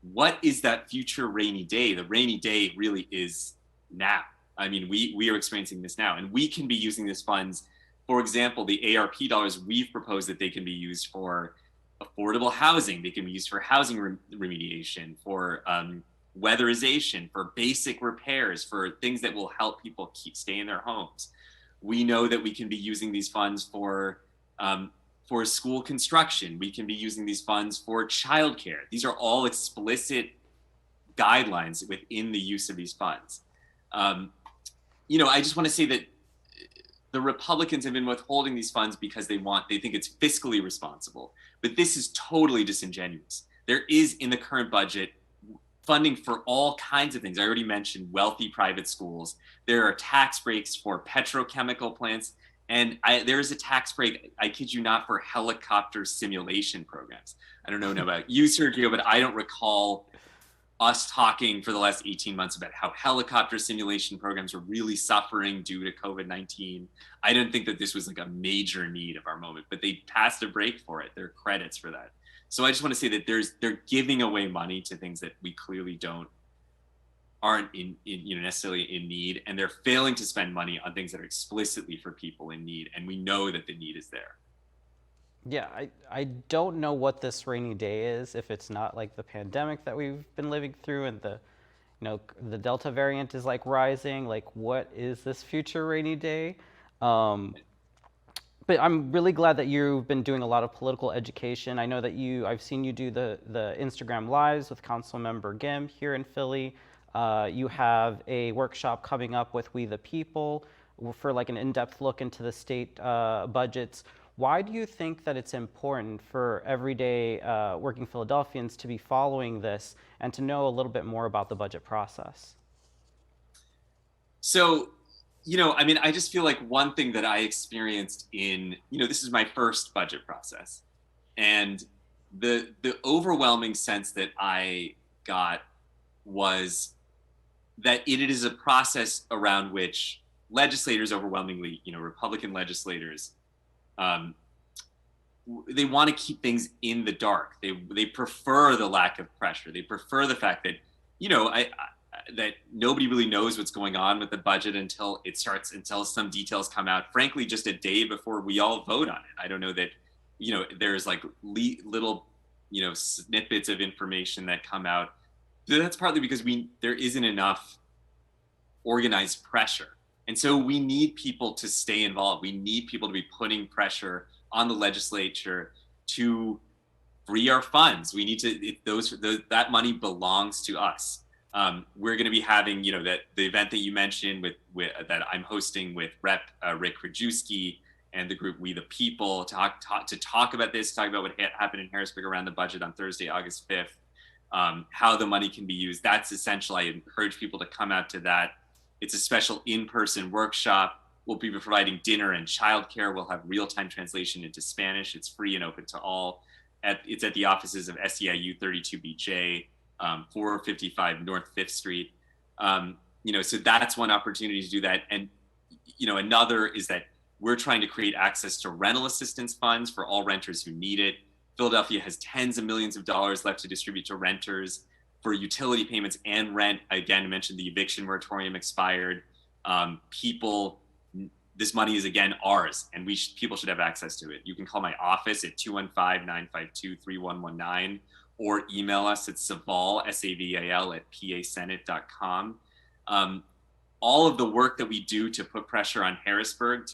what is that future rainy day? The rainy day really is now. I mean, we are experiencing this now, and we can be using these funds. For example, the ARP dollars, we've proposed that they can be used for affordable housing. They can be used for housing remediation, for weatherization, for basic repairs, for things that will help people stay in their homes. We know that we can be using these funds for school construction. We can be using these funds for childcare. These are all explicit guidelines within the use of these funds. I just want to say that the Republicans have been withholding these funds because they think it's fiscally responsible. But this is totally disingenuous. There is, in the current budget, funding for all kinds of things. I already mentioned wealthy private schools. There are tax breaks for petrochemical plants. And there is a tax break, I kid you not, for helicopter simulation programs. I don't know about you, Sergio, but I don't recall us talking for the last 18 months about how helicopter simulation programs are really suffering due to COVID-19. I didn't think that this was like a major need of our moment, but they passed a break for it. There are credits for that. So I just want to say that they're giving away money to things that we clearly aren't necessarily in need, and they're failing to spend money on things that are explicitly for people in need, and we know that the need is there. Yeah, I don't know what this rainy day is, if it's not like the pandemic that we've been living through, and the Delta variant is like rising. Like, what is this future rainy day? But I'm really glad that you've been doing a lot of political education. I know that I've seen you do the Instagram lives with Councilmember Gim here in Philly. You have a workshop coming up with We the People for like an in-depth look into the state budgets. Why do you think that it's important for everyday working Philadelphians to be following this and to know a little bit more about the budget process? So, I just feel like one thing that I experienced this is my first budget process, and the overwhelming sense that I got was that it is a process around which legislators, overwhelmingly, Republican legislators, they want to keep things in the dark. They prefer the lack of pressure. They prefer the fact that, that nobody really knows what's going on with the budget until some details come out, frankly, just a day before we all vote on it. I don't know that, there's like little, snippets of information that come out. That's partly because there isn't enough organized pressure. And so we need people to stay involved. We need people to be putting pressure on the legislature to free our funds. We need to, that money belongs to us. We're going to be having, the event that you mentioned that I'm hosting with Rep. Rick Krajewski and the group We the People to talk about this, talk about what happened in Harrisburg around the budget on Thursday, August 5th, how the money can be used. That's essential. I encourage people to come out to that. It's a special in-person workshop. We'll be providing dinner and childcare. We'll have real-time translation into Spanish. It's free and open to all. It's at the offices of SEIU 32BJ, 455 North 5th Street. So that's one opportunity to do that. And, another is that we're trying to create access to rental assistance funds for all renters who need it. Philadelphia has tens of millions of dollars left to distribute to renters for utility payments and rent. Again, I mentioned the eviction moratorium expired. This money is again ours, and people should have access to it. You can call my office at 215-952-3119, or email us at Saval, S-A-V-A-L, at pasenate.com. All of the work that we do to put pressure on Harrisburg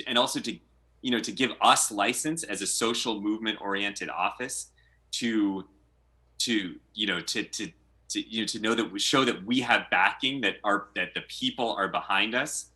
and also to give us license as a social movement oriented office to know that we show that we have backing, that the people are behind us.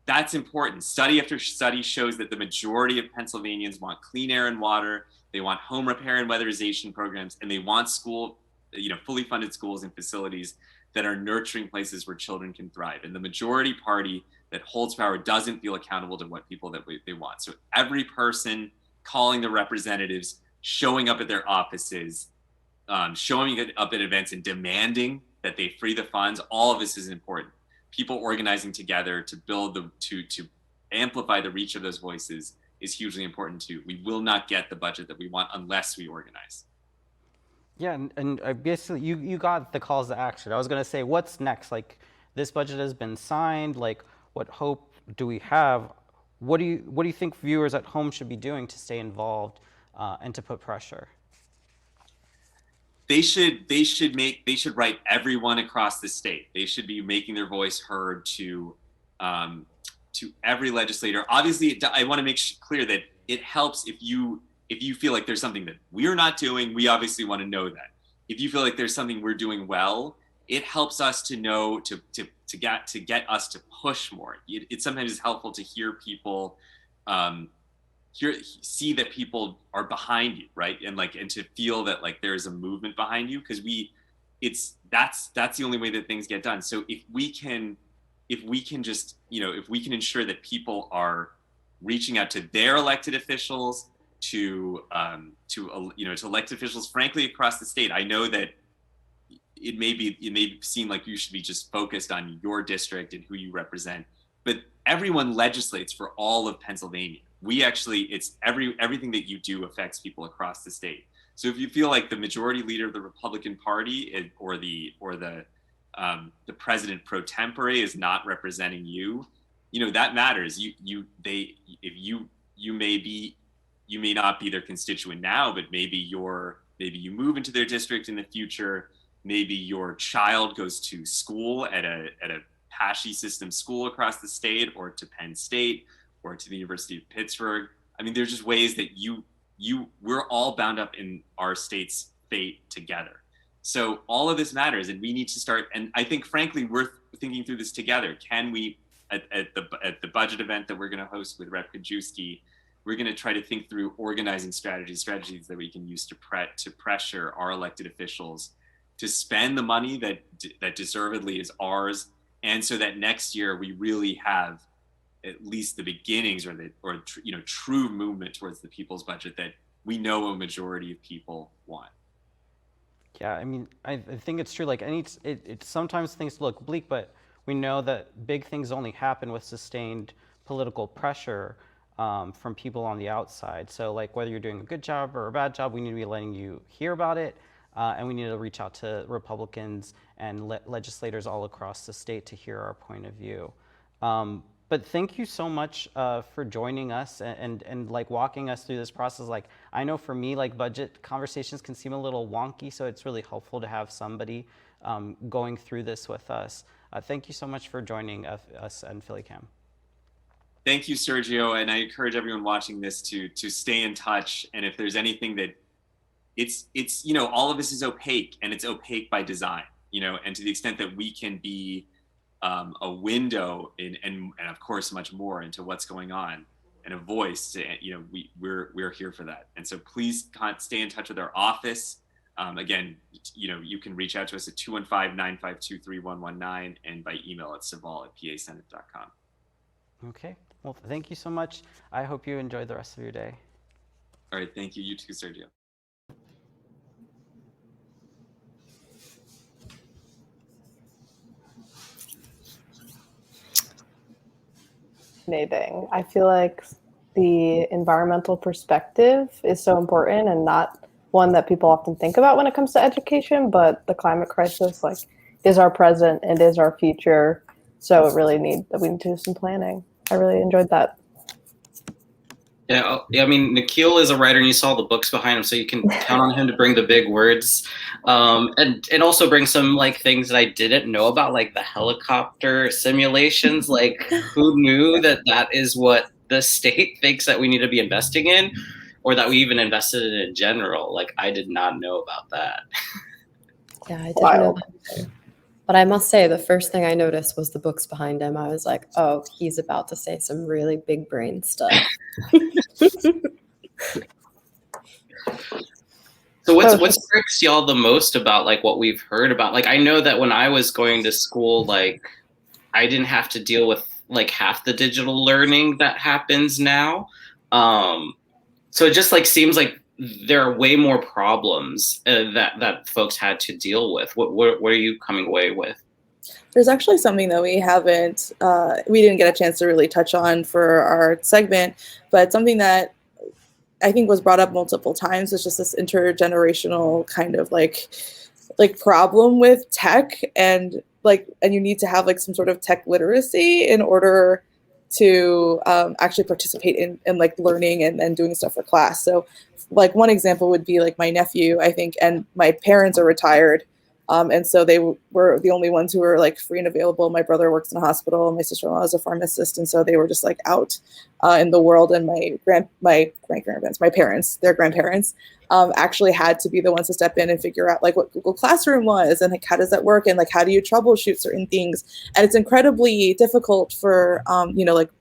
That's important. Study after study shows that the majority of Pennsylvanians want clean air and water. They want home repair and weatherization programs, and they want fully funded schools and facilities that are nurturing places where children can thrive. And the majority party that holds power doesn't feel accountable to what people that they want. So every person calling the representatives, showing up at their offices, showing up at events and demanding that they free the funds, all of this is important. People organizing together to to amplify the reach of those voices is hugely important too. We will not get the budget that we want unless we organize. Yeah, and basically you got the calls to action. I was going to say, what's next? Like, this budget has been signed. Like, what hope do we have? What do you think viewers at home should be doing to stay involved and to put pressure? They should write everyone across the state. They should be making their voice heard to every legislator. Obviously, I want to make clear that it helps if you feel like there's something that we're not doing. We obviously want to know that. If you feel like there's something we're doing well, it helps us to know to get us to push more. It sometimes is helpful to hear people see that people are behind you, right? And to feel that there's a movement behind you, because that's the only way that things get done. So if we can ensure that people are reaching out to their elected officials, to elected officials, frankly, across the state. I know that it may seem like you should be just focused on your district and who you represent, but everyone legislates for all of Pennsylvania. Everything that you do affects people across the state. So if you feel like the majority leader of the Republican Party or the president pro tempore is not representing you, that matters. You may not be their constituent now, but maybe you move into their district in the future. Maybe your child goes to school at a PASHE system school across the state, or to Penn State, or to the University of Pittsburgh. I mean, there's just ways that we're all bound up in our state's fate together. So all of this matters, and we need to start. And I think, frankly, we're thinking through this together. Can we, at the budget event that we're going to host with Rep. Kajewski, we're going to try to think through organizing strategies that we can use to pressure our elected officials to spend the money that deservedly is ours, and so that next year we really have at least the beginnings or true movement towards the people's budget that we know a majority of people want. Yeah, I mean, I think it's true. It sometimes things look bleak, but we know that big things only happen with sustained political pressure from people on the outside. So whether you're doing a good job or a bad job, we need to be letting you hear about it, and we need to reach out to Republicans and legislators all across the state to hear our point of view. But thank you so much for joining us and walking us through this process. I know for me, budget conversations can seem a little wonky, so it's really helpful to have somebody going through this with us. Thank you so much for joining us and PhillyCam. Thank you, Sergio, and I encourage everyone watching this to stay in touch. And if there's anything that it's all of this is opaque, and it's opaque by design, and to the extent that we can be a window and of course much more into what's going on, and a voice to, we're here for that. And so please stay in touch with our office. Again, you can reach out to us at 215-952-3119 and by email at saval@pasenate.com. Okay. Well, thank you so much. I hope you enjoy the rest of your day. All right. Thank you. You too, Sergio. Fascinating. I feel like the environmental perspective is so important, and not one that people often think about when it comes to education, but the climate crisis is our present and is our future. So we need to do some planning. I really enjoyed that. Yeah, I mean, Nikil is a writer, and you saw the books behind him, so you can count on him to bring the big words, and also bring some like things that I didn't know about, like the helicopter simulations. Like, who knew that that is what the state thinks that we need to be investing in, or that we even invested in general? Like, I did not know about that. Yeah, I didn't know that either. But I must say, the first thing I noticed was the books behind him. I was like, oh, he's about to say some really big brain stuff. So what strikes y'all the most about like what we've heard about? Like, I know that when I was going to school, like I didn't have to deal with like half the digital learning that happens now. So it just like seems like there are way more problems that folks had to deal with. What are you coming away with? There's actually something that we didn't get a chance to really touch on for our segment, but something that I think was brought up multiple times is just this intergenerational kind of like problem with tech, and you need to have like some sort of tech literacy in order to actually participate in like learning and doing stuff for class. So like one example would be like my nephew, I think, and my parents are retired. And so they were the only ones who were like free and available. My brother works in a hospital. My sister-in-law is a pharmacist. And so they were just like out in the world. And my great-grandparents, my parents, their grandparents, actually had to be the ones to step in and figure out like what Google Classroom was and like how does that work and like how do you troubleshoot certain things. And it's incredibly difficult for like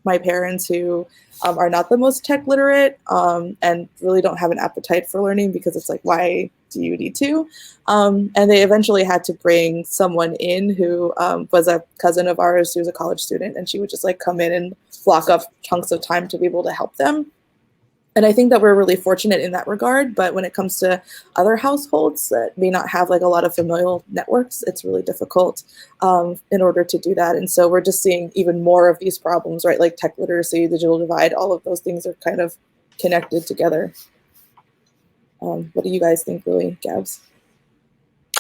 my parents who are not the most tech literate and really don't have an appetite for learning, because it's like, why do you need to? And they eventually had to bring someone in who was a cousin of ours who was a college student, and she would just like come in and block off chunks of time to be able to help them. And I think that we're really fortunate in that regard. But when it comes to other households that may not have like a lot of familial networks, it's really difficult in order to do that. And so we're just seeing even more of these problems, right? Like tech literacy, digital divide, all of those things are kind of connected together. What do you guys think, really, Gabs?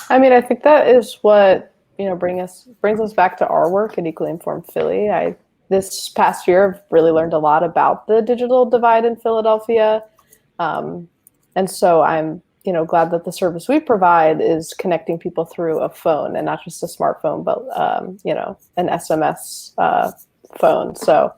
I mean, I think that is what brings us back to our work at Equally Informed Philly. This past year, I've really learned a lot about the digital divide in Philadelphia. And so I'm, glad that the service we provide is connecting people through a phone, and not just a smartphone, but, an SMS phone. So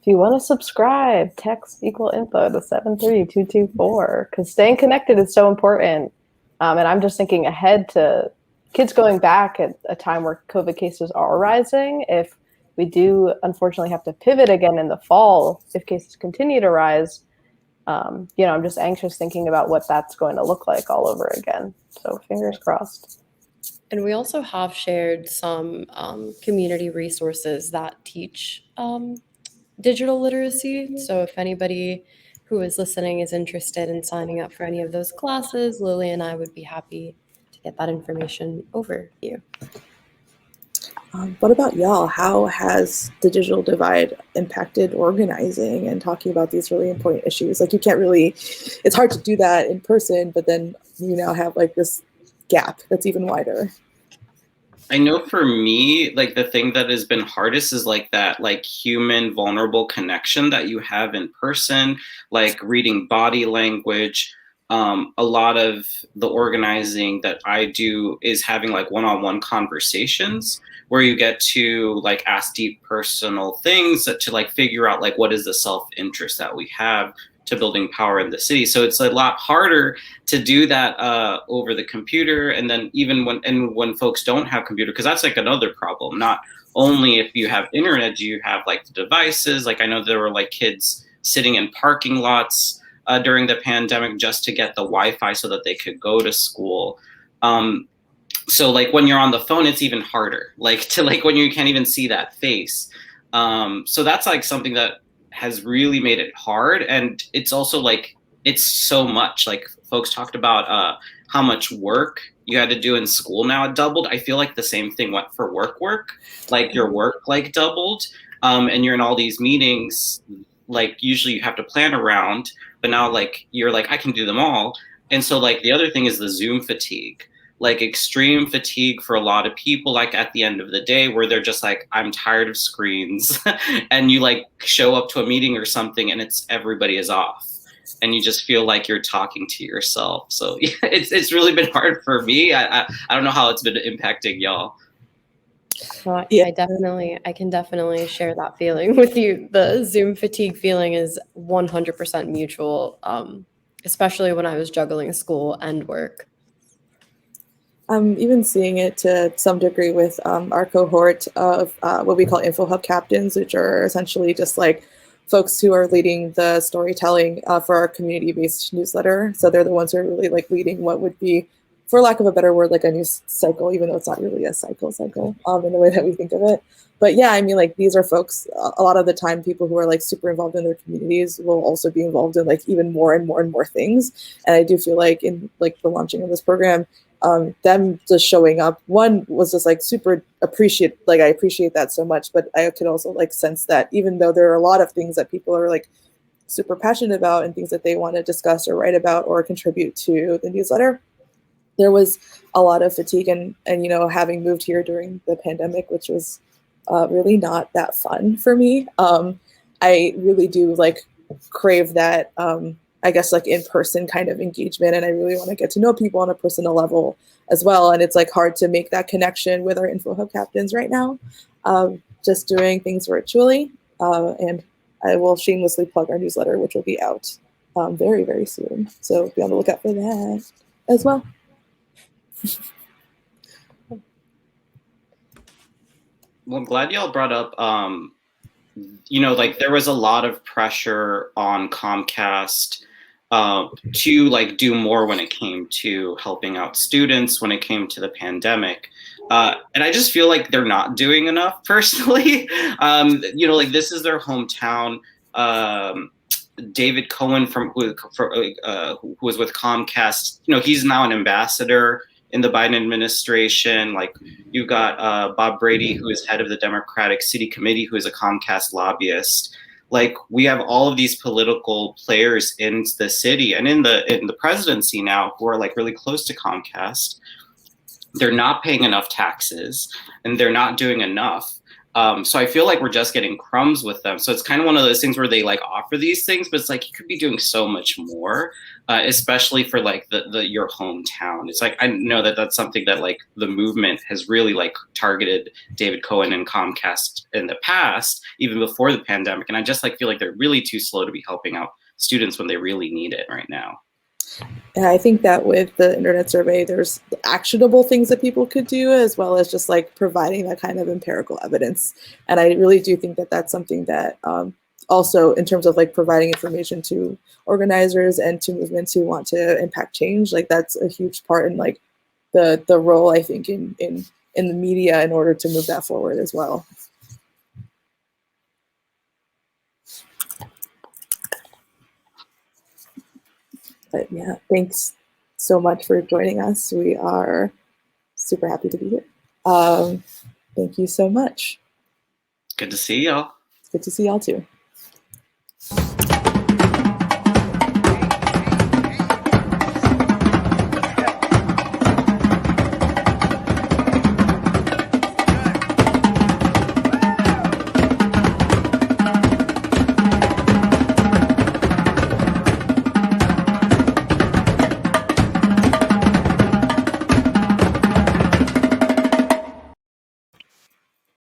if you want to subscribe, text Equal Info to 73224, because staying connected is so important. And I'm just thinking ahead to kids going back at a time where COVID cases are rising. If we do unfortunately have to pivot again in the fall if cases continue to rise. I'm just anxious thinking about what that's going to look like all over again. So fingers crossed. And we also have shared some community resources that teach digital literacy. So if anybody who is listening is interested in signing up for any of those classes, Lily and I would be happy to get that information over to you. What about y'all? How has the digital divide impacted organizing and talking about these really important issues? Like it's hard to do that in person, but then you now have like this gap that's even wider. I know for me, like the thing that has been hardest is like that like human vulnerable connection that you have in person, like reading body language. A lot of the organizing that I do is having like one-on-one conversations where you get to like ask deep personal things to like figure out like what is the self-interest that we have to building power in the city. So it's a lot harder to do that over the computer. And then even when folks don't have computer, because that's like another problem. Not only if you have internet, do you have like the devices. Like I know there were like kids sitting in parking lots during the pandemic just to get the Wi-Fi so that they could go to school. So like when you're on the phone, it's even harder, like to like when you can't even see that face. So that's like something that has really made it hard. And it's also like, it's so much. Like folks talked about how much work you had to do in school now it doubled. I feel like the same thing went for work. Like your work like doubled and you're in all these meetings, like usually you have to plan around, but now like you're like, I can do them all. And so like the other thing is the Zoom fatigue. like extreme fatigue for a lot of people, like at the end of the day, where they're just like, I'm tired of screens. And you like show up to a meeting or something and everybody is off. And you just feel like you're talking to yourself. So yeah, it's really been hard for me. I don't know how it's been impacting y'all. Yeah. I can definitely share that feeling with you. The Zoom fatigue feeling is 100% mutual, especially when I was juggling school and work. I'm even seeing it to some degree with our cohort of what we call Info Hub captains, which are essentially just like folks who are leading the storytelling for our community-based newsletter. So they're the ones who are really like leading what would be, for lack of a better word, like a news cycle, even though it's not really a cycle in the way that we think of it. But yeah, I mean, like these are folks, a lot of the time, people who are like super involved in their communities will also be involved in like even more and more things. And I do feel like in like the launching of this program, them just showing up, one was just like super I appreciate that so much, but I could also like sense that even though there are a lot of things that people are like super passionate about and things that they want to discuss or write about or contribute to the newsletter, there was a lot of fatigue and you know, having moved here during the pandemic, which was really not that fun for me. I really do like crave that I guess like in-person kind of engagement, and I really want to get to know people on a personal level as well. And it's like hard to make that connection with our Info Hub captains right now, just doing things virtually. And I will shamelessly plug our newsletter, which will be out very, very soon. So be on the lookout for that as well. Well, I'm glad y'all brought up, you know, like there was a lot of pressure on Comcast to like do more when it came to helping out students, when it came to the pandemic. And I just feel like they're not doing enough personally. You know, like this is their hometown. David Cohen who was with Comcast, you know, he's now an ambassador in the Biden administration. Like you've got Bob Brady, who is head of the Democratic City Committee, who is a Comcast lobbyist. Like we have all of these political players in the city and in the presidency now who are like really close to Comcast. They're not paying enough taxes and they're not doing enough. So I feel like we're just getting crumbs with them. So it's kind of one of those things where they like offer these things, but it's like you could be doing so much more, especially for like your hometown. It's like I know that that's something that like the movement has really like targeted David Cohen and Comcast in the past, even before the pandemic. And I just like feel like they're really too slow to be helping out students when they really need it right now. And I think that with the internet survey, there's actionable things that people could do, as well as just like providing that kind of empirical evidence. And I really do think that that's something that also in terms of like providing information to organizers and to movements who want to impact change, like that's a huge part in like the role, I think, in the media in order to move that forward as well. But yeah, thanks so much for joining us. We are super happy to be here. Thank you so much. Good to see y'all. Good to see y'all too.